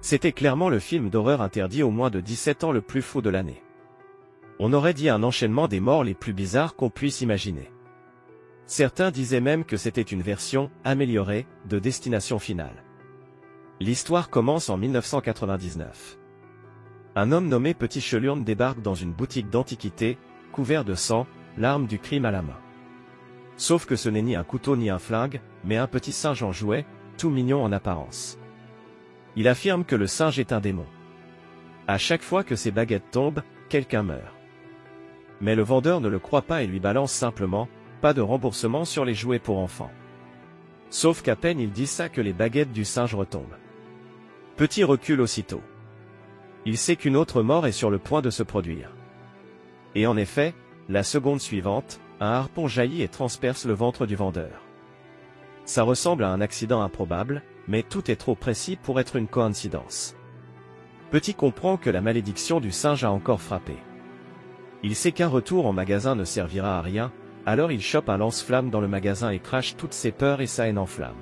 C'était clairement le film d'horreur interdit aux moins de 17 ans le plus fou de l'année. On aurait dit un enchaînement des morts les plus bizarres qu'on puisse imaginer. Certains disaient même que c'était une version améliorée de Destination Finale. L'histoire commence en 1999. Un homme nommé Petit Chelurne débarque dans une boutique d'antiquités, couvert de sang, l'arme du crime à la main. Sauf que ce n'est ni un couteau ni un flingue, mais un petit singe en jouet, tout mignon en apparence. Il affirme que le singe est un démon. À chaque fois que ses baguettes tombent, quelqu'un meurt. Mais le vendeur ne le croit pas et lui balance simplement « pas de remboursement sur les jouets pour enfants ». Sauf qu'à peine il dit ça que les baguettes du singe retombent. Petit recule aussitôt. Il sait qu'une autre mort est sur le point de se produire. Et en effet, la seconde suivante, un harpon jaillit et transperce le ventre du vendeur. Ça ressemble à un accident improbable, mais tout est trop précis pour être une coïncidence. Petit comprend que la malédiction du singe a encore frappé. Il sait qu'un retour en magasin ne servira à rien, alors il chope un lance-flamme dans le magasin et crache toutes ses peurs et sa haine en flammes.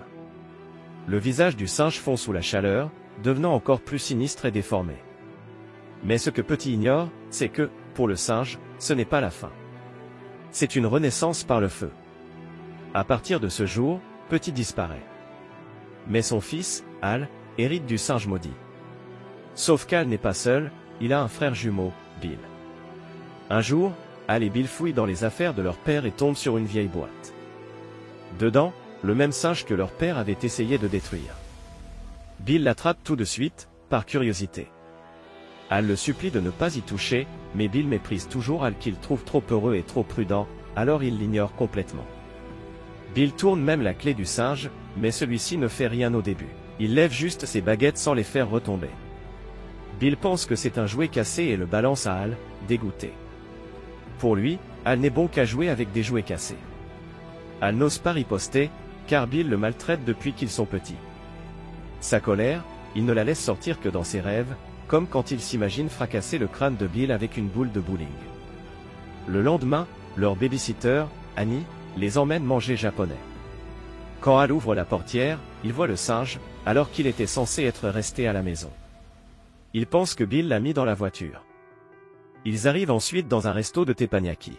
Le visage du singe fond sous la chaleur, devenant encore plus sinistre et déformé. Mais ce que Petit ignore, c'est que, pour le singe, ce n'est pas la fin. C'est une renaissance par le feu. À partir de ce jour, Petit disparaît. Mais son fils, Hal, hérite du singe maudit. Sauf qu'Hal n'est pas seul, il a un frère jumeau, Bill. Un jour, Hal et Bill fouillent dans les affaires de leur père et tombent sur une vieille boîte. Dedans, le même singe que leur père avait essayé de détruire. Bill l'attrape tout de suite, par curiosité. Hal le supplie de ne pas y toucher, mais Bill méprise toujours Hal qu'il trouve trop heureux et trop prudent, alors il l'ignore complètement. Bill tourne même la clé du singe, mais celui-ci ne fait rien au début. Il lève juste ses baguettes sans les faire retomber. Bill pense que c'est un jouet cassé et le balance à Hal, dégoûté. Pour lui, Hal n'est bon qu'à jouer avec des jouets cassés. Hal n'ose pas riposter, car Bill le maltraite depuis qu'ils sont petits. Sa colère, il ne la laisse sortir que dans ses rêves, comme quand il s'imagine fracasser le crâne de Bill avec une boule de bowling. Le lendemain, leur babysitter, Annie, les emmène manger japonais. Quand Hal ouvre la portière, il voit le singe, alors qu'il était censé être resté à la maison. Il pense que Bill l'a mis dans la voiture. Ils arrivent ensuite dans un resto de teppanyaki.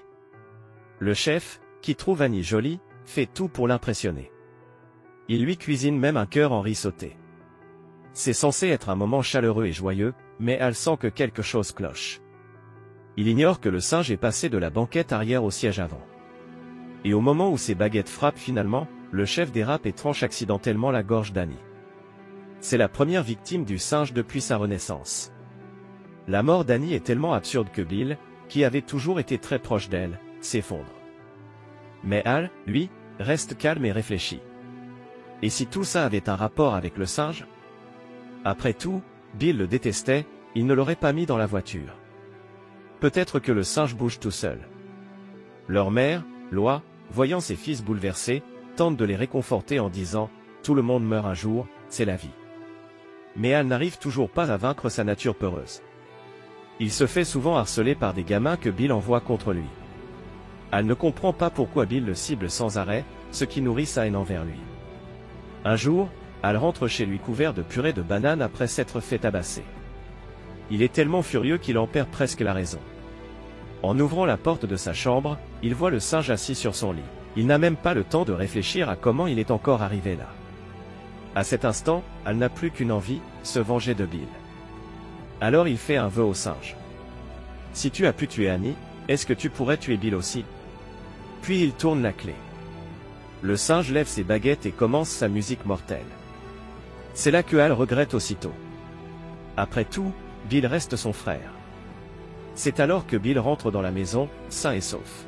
Le chef, qui trouve Annie jolie, fait tout pour l'impressionner. Il lui cuisine même un cœur en riz sauté. C'est censé être un moment chaleureux et joyeux, mais Hal sent que quelque chose cloche. Il ignore que le singe est passé de la banquette arrière au siège avant. Et au moment où ses baguettes frappent finalement, le chef dérape et tranche accidentellement la gorge d'Annie. C'est la première victime du singe depuis sa renaissance. La mort d'Annie est tellement absurde que Bill, qui avait toujours été très proche d'elle, s'effondre. Mais Hal, lui, reste calme et réfléchit. Et si tout ça avait un rapport avec le singe? Après tout, Bill le détestait, il ne l'aurait pas mis dans la voiture. Peut-être que le singe bouge tout seul. Leur mère, Loa, voyant ses fils bouleversés, tente de les réconforter en disant « Tout le monde meurt un jour, c'est la vie ». Mais elle n'arrive toujours pas à vaincre sa nature peureuse. Il se fait souvent harceler par des gamins que Bill envoie contre lui. Elle ne comprend pas pourquoi Bill le cible sans arrêt, ce qui nourrit sa haine envers lui. Un jour, elle rentre chez lui couvert de purée de banane après s'être fait tabasser. Il est tellement furieux qu'il en perd presque la raison. En ouvrant la porte de sa chambre, il voit le singe assis sur son lit. Il n'a même pas le temps de réfléchir à comment il est encore arrivé là. À cet instant, elle n'a plus qu'une envie, se venger de Bill. Alors il fait un vœu au singe. Si tu as pu tuer Annie, est-ce que tu pourrais tuer Bill aussi? Puis il tourne la clé. Le singe lève ses baguettes et commence sa musique mortelle. C'est là que Hal regrette aussitôt. Après tout, Bill reste son frère. C'est alors que Bill rentre dans la maison, sain et sauf.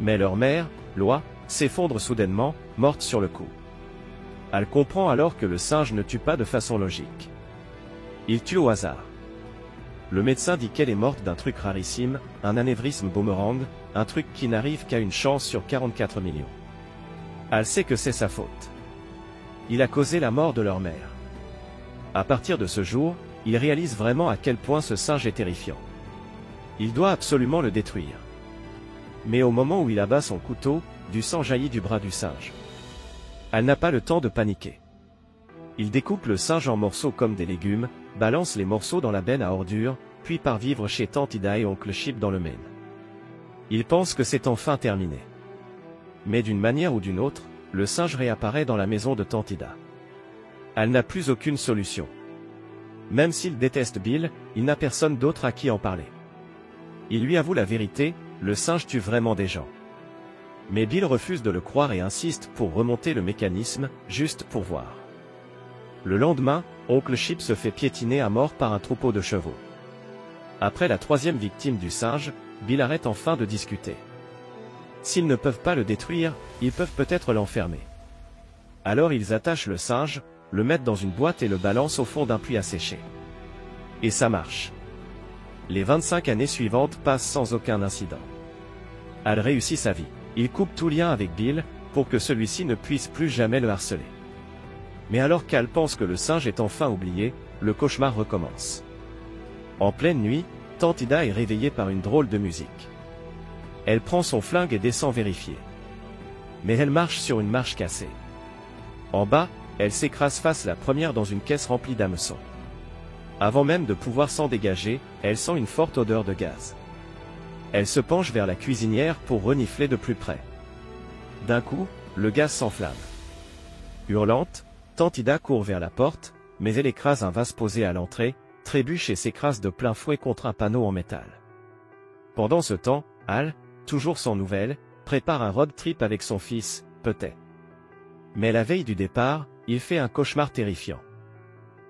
Mais leur mère, Loa, s'effondre soudainement, morte sur le coup. Elle comprend alors que le singe ne tue pas de façon logique. Il tue au hasard. Le médecin dit qu'elle est morte d'un truc rarissime, un anévrisme boomerang, un truc qui n'arrive qu'à une chance sur 44 millions. Elle sait que c'est sa faute. Il a causé la mort de leur mère. À partir de ce jour, il réalise vraiment à quel point ce singe est terrifiant. Il doit absolument le détruire. Mais au moment où il abat son couteau, du sang jaillit du bras du singe. Elle n'a pas le temps de paniquer. Il découpe le singe en morceaux comme des légumes, balance les morceaux dans la benne à ordures, puis part vivre chez Tante Ida et Oncle Chip dans le Maine. Il pense que c'est enfin terminé. Mais d'une manière ou d'une autre, le singe réapparaît dans la maison de Tante Ida. Elle n'a plus aucune solution. Même s'il déteste Bill, il n'a personne d'autre à qui en parler. Il lui avoue la vérité, le singe tue vraiment des gens. Mais Bill refuse de le croire et insiste pour remonter le mécanisme, juste pour voir. Le lendemain, Oncle Chip se fait piétiner à mort par un troupeau de chevaux. Après la troisième victime du singe, Bill arrête enfin de discuter. S'ils ne peuvent pas le détruire, ils peuvent peut-être l'enfermer. Alors ils attachent le singe, le mettent dans une boîte et le balancent au fond d'un puits asséché. Et ça marche. Les 25 années suivantes passent sans aucun incident. Al réussit sa vie. Il coupe tout lien avec Bill, pour que celui-ci ne puisse plus jamais le harceler. Mais alors qu'Al pense que le singe est enfin oublié, le cauchemar recommence. En pleine nuit, Tante Ida est réveillée par une drôle de musique. Elle prend son flingue et descend vérifier. Mais elle marche sur une marche cassée. En bas, elle s'écrase face la première dans une caisse remplie d'hameçons. Avant même de pouvoir s'en dégager, elle sent une forte odeur de gaz. Elle se penche vers la cuisinière pour renifler de plus près. D'un coup, le gaz s'enflamme. Hurlante, Tante Ida court vers la porte, mais elle écrase un vase posé à l'entrée, trébuche et s'écrase de plein fouet contre un panneau en métal. Pendant ce temps, Al, toujours sans nouvelles, prépare un road trip avec son fils, peut-être. Mais la veille du départ, il fait un cauchemar terrifiant.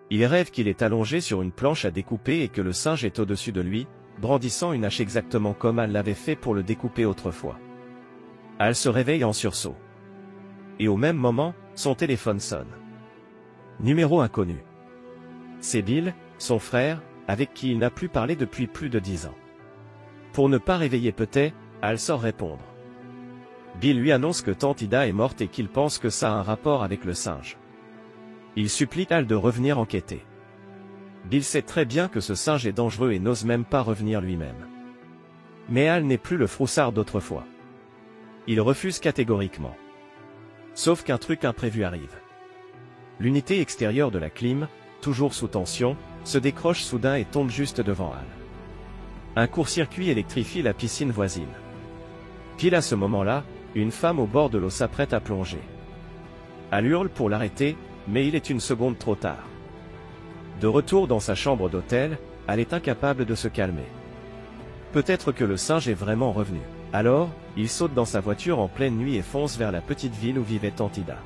Il rêve qu'il est allongé sur une planche à découper et que le singe est au-dessus de lui, brandissant une hache exactement comme Al l'avait fait pour le découper autrefois. Al se réveille en sursaut. Et au même moment, son téléphone sonne. Numéro inconnu. C'est Bill, son frère, avec qui il n'a plus parlé depuis plus de 10 ans. Pour ne pas réveiller peut-être, Al sort répondre. Bill lui annonce que Tante Ida est morte et qu'il pense que ça a un rapport avec le singe. Il supplie Al de revenir enquêter. Bill sait très bien que ce singe est dangereux et n'ose même pas revenir lui-même. Mais Al n'est plus le froussard d'autrefois. Il refuse catégoriquement. Sauf qu'un truc imprévu arrive. L'unité extérieure de la clim, toujours sous tension, se décroche soudain et tombe juste devant Al. Un court-circuit électrifie la piscine voisine. Pile à ce moment-là, une femme au bord de l'eau s'apprête à plonger. Al hurle pour l'arrêter, mais il est une seconde trop tard. De retour dans sa chambre d'hôtel, Al est incapable de se calmer. Peut-être que le singe est vraiment revenu. Alors, il saute dans sa voiture en pleine nuit et fonce vers la petite ville où vivait Tante Ida.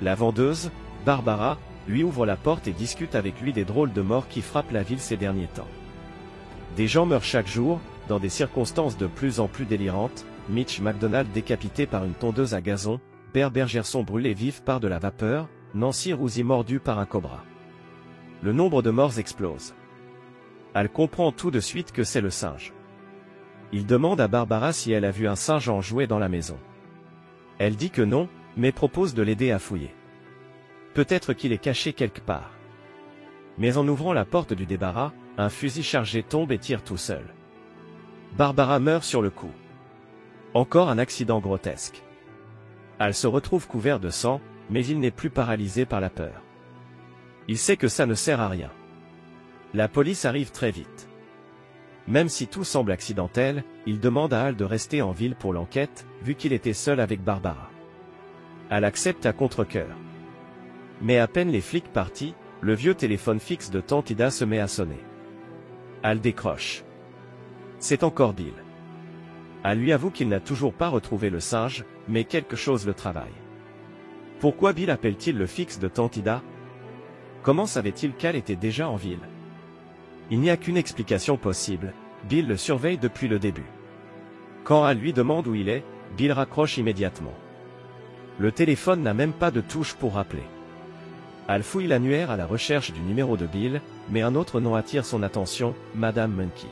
La vendeuse, Barbara, lui ouvre la porte et discute avec lui des drôles de morts qui frappent la ville ces derniers temps. Des gens meurent chaque jour, dans des circonstances de plus en plus délirantes, Mitch McDonald décapité par une tondeuse à gazon, Bear Gerson brûlé vif par de la vapeur, Nancy Rouzy mordue par un cobra. Le nombre de morts explose. Elle comprend tout de suite que c'est le singe. Il demande à Barbara si elle a vu un singe en jouet dans la maison. Elle dit que non, mais propose de l'aider à fouiller. Peut-être qu'il est caché quelque part. Mais en ouvrant la porte du débarras, un fusil chargé tombe et tire tout seul. Barbara meurt sur le coup. Encore un accident grotesque. Elle se retrouve couvert de sang, mais il n'est plus paralysé par la peur. Il sait que ça ne sert à rien. La police arrive très vite. Même si tout semble accidentel, il demande à Al de rester en ville pour l'enquête, vu qu'il était seul avec Barbara. Al accepte à contre-cœur. Mais à peine les flics partis, le vieux téléphone fixe de Tante Ida se met à sonner. Al décroche. C'est encore Bill. Al lui avoue qu'il n'a toujours pas retrouvé le singe, mais quelque chose le travaille. Pourquoi Bill appelle-t-il le fixe de Tante Ida? Comment savait-il qu'Al était déjà en ville? Il n'y a qu'une explication possible, Bill le surveille depuis le début. Quand Al lui demande où il est, Bill raccroche immédiatement. Le téléphone n'a même pas de touche pour rappeler. Al fouille l'annuaire à la recherche du numéro de Bill, mais un autre nom attire son attention, Madame Monkey.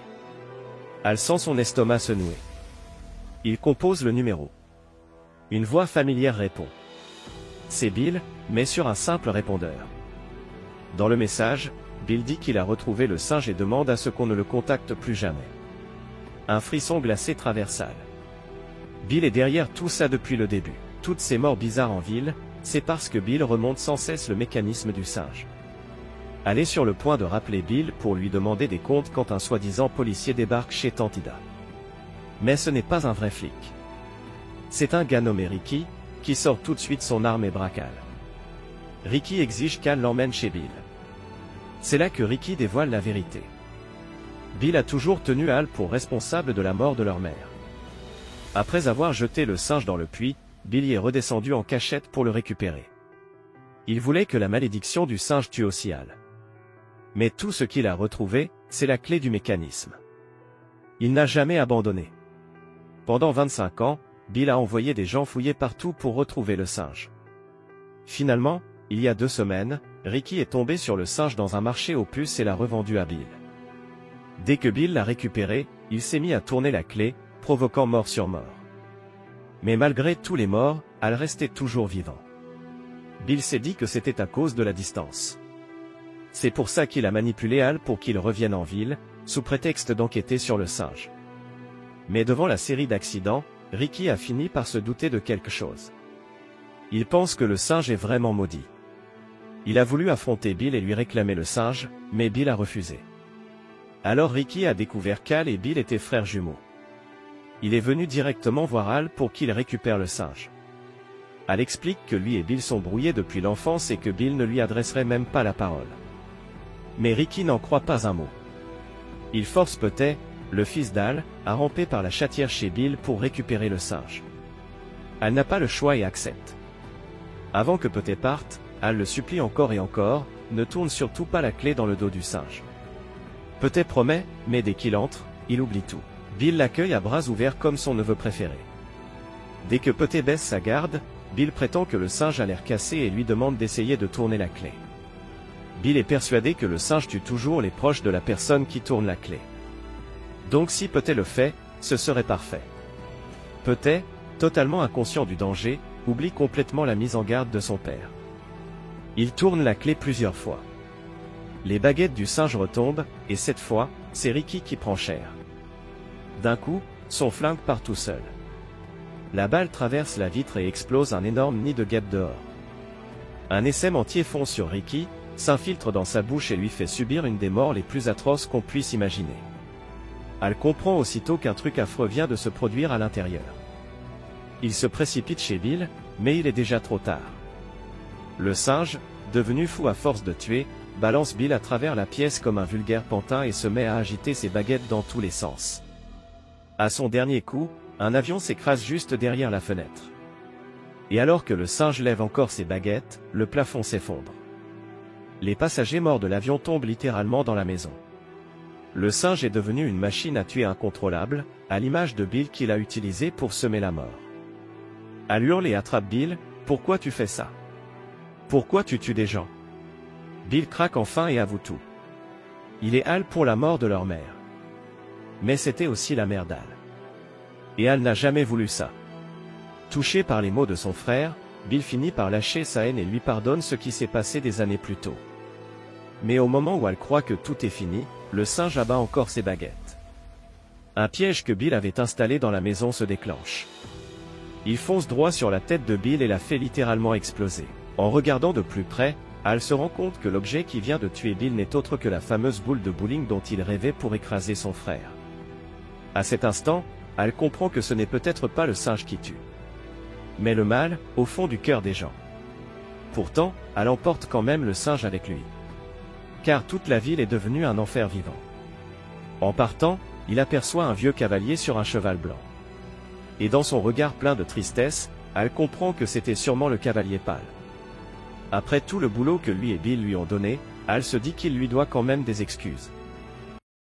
Al sent son estomac se nouer. Il compose le numéro. Une voix familière répond. C'est Bill, mais sur un simple répondeur. Dans le message, Bill dit qu'il a retrouvé le singe et demande à ce qu'on ne le contacte plus jamais. Un frisson glacé traverse Al. Bill est derrière tout ça depuis le début. Toutes ces morts bizarres en ville, c'est parce que Bill remonte sans cesse le mécanisme du singe. Elle est sur le point de rappeler Bill pour lui demander des comptes quand un soi-disant policier débarque chez Tante Ida. Mais ce n'est pas un vrai flic. C'est un gars nommé Ricky, qui sort tout de suite son arme et braque Al. Ricky exige qu'Al l'emmène chez Bill. C'est là que Ricky dévoile la vérité. Bill a toujours tenu Al pour responsable de la mort de leur mère. Après avoir jeté le singe dans le puits, Billy est redescendu en cachette pour le récupérer. Il voulait que la malédiction du singe tue aussi Al. Mais tout ce qu'il a retrouvé, c'est la clé du mécanisme. Il n'a jamais abandonné. Pendant 25 ans, Bill a envoyé des gens fouiller partout pour retrouver le singe. Finalement, il y a 2 semaines, Ricky est tombé sur le singe dans un marché aux puces et l'a revendu à Bill. Dès que Bill l'a récupéré, il s'est mis à tourner la clé, provoquant mort sur mort. Mais malgré tous les morts, Al restait toujours vivant. Bill s'est dit que c'était à cause de la distance. C'est pour ça qu'il a manipulé Al pour qu'il revienne en ville, sous prétexte d'enquêter sur le singe. Mais devant la série d'accidents, Ricky a fini par se douter de quelque chose. Il pense que le singe est vraiment maudit. Il a voulu affronter Bill et lui réclamer le singe, mais Bill a refusé. Alors Ricky a découvert qu'Al et Bill étaient frères jumeaux. Il est venu directement voir Al pour qu'il récupère le singe. Al explique que lui et Bill sont brouillés depuis l'enfance et que Bill ne lui adresserait même pas la parole. Mais Ricky n'en croit pas un mot. Il force Pete, le fils d'Al, à ramper par la chatière chez Bill pour récupérer le singe. Al n'a pas le choix et accepte. Avant que Pete parte, Al le supplie encore et encore, ne tourne surtout pas la clé dans le dos du singe. Pete promet, mais dès qu'il entre, il oublie tout. Bill l'accueille à bras ouverts comme son neveu préféré. Dès que Pete baisse sa garde, Bill prétend que le singe a l'air cassé et lui demande d'essayer de tourner la clé. Bill est persuadé que le singe tue toujours les proches de la personne qui tourne la clé. Donc si Pete le fait, ce serait parfait. Pete, totalement inconscient du danger, oublie complètement la mise en garde de son père. Il tourne la clé plusieurs fois. Les baguettes du singe retombent, et cette fois, c'est Ricky qui prend cher. D'un coup, son flingue part tout seul. La balle traverse la vitre et explose un énorme nid de guêpes dehors. Un essaim entier fonce sur Ricky, s'infiltre dans sa bouche et lui fait subir une des morts les plus atroces qu'on puisse imaginer. Al comprend aussitôt qu'un truc affreux vient de se produire à l'intérieur. Il se précipite chez Bill, mais il est déjà trop tard. Le singe, devenu fou à force de tuer, balance Bill à travers la pièce comme un vulgaire pantin et se met à agiter ses baguettes dans tous les sens. À son dernier coup, un avion s'écrase juste derrière la fenêtre. Et alors que le singe lève encore ses baguettes, le plafond s'effondre. Les passagers morts de l'avion tombent littéralement dans la maison. Le singe est devenu une machine à tuer incontrôlable, à l'image de Bill qu'il a utilisé pour semer la mort. Al hurle et attrape Bill, « Pourquoi tu fais ça? Pourquoi tu tues des gens ?» Bill craque enfin et avoue tout. Il est Al pour la mort de leur mère. Mais c'était aussi la mère d'Al. Et Al n'a jamais voulu ça. Touché par les mots de son frère, Bill finit par lâcher sa haine et lui pardonne ce qui s'est passé des années plus tôt. Mais au moment où Al croit que tout est fini, le singe abat encore ses baguettes. Un piège que Bill avait installé dans la maison se déclenche. Il fonce droit sur la tête de Bill et la fait littéralement exploser. En regardant de plus près, Al se rend compte que l'objet qui vient de tuer Bill n'est autre que la fameuse boule de bowling dont il rêvait pour écraser son frère. À cet instant, Al comprend que ce n'est peut-être pas le singe qui tue, mais le mal, au fond du cœur des gens. Pourtant, Al emporte quand même le singe avec lui. Car toute la ville est devenue un enfer vivant. En partant, il aperçoit un vieux cavalier sur un cheval blanc. Et dans son regard plein de tristesse, Al comprend que c'était sûrement le cavalier pâle. Après tout le boulot que lui et Bill lui ont donné, Al se dit qu'il lui doit quand même des excuses.